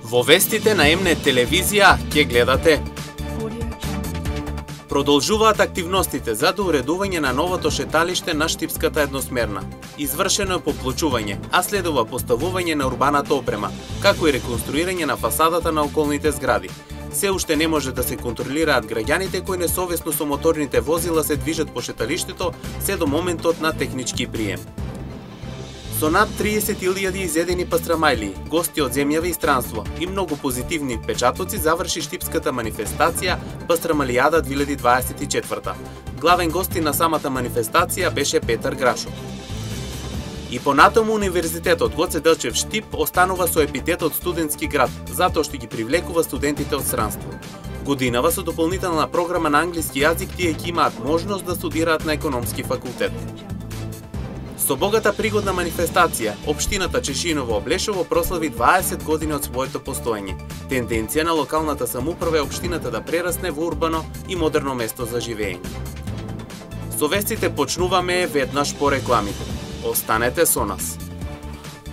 Во вестите на МН телевизија ќе гледате: продолжуваат активностите за доуредување на новото шеталиште на Штипската едносмерна. Извршено е поплочување, а следува поставување на урбаната опрема, како и реконструирање на фасадата на околните згради. Се уште не може да се контролираат граѓаните кои несовесно со моторните возила се движат по шеталиштето се до моментот на технички прием. Со над 30.000 изедени пастрамајли, гости од земјава и странство и многу позитивни печатоци заврши Штипската манифестација Пастрамалијада 2024. Главен гости на самата манифестација беше Петар Грашов. И понатаму Универзитетот Гоце Делчев Штип останува со епитетот студентски град, затоа што ги привлекува студентите од странство. Годинава со дополнителна програма на англиски јазик тие ќе имаат можност да студираат на економски факултет. Со богата пригодна манифестација, општината Чешиново-Облешово прослави 20 години од своето постоење. Тенденција на локалната самоуправа е општината да прерасне во урбано и модерно место за живење. Со вестите почнуваме веднаш по рекламите. Останете со нас.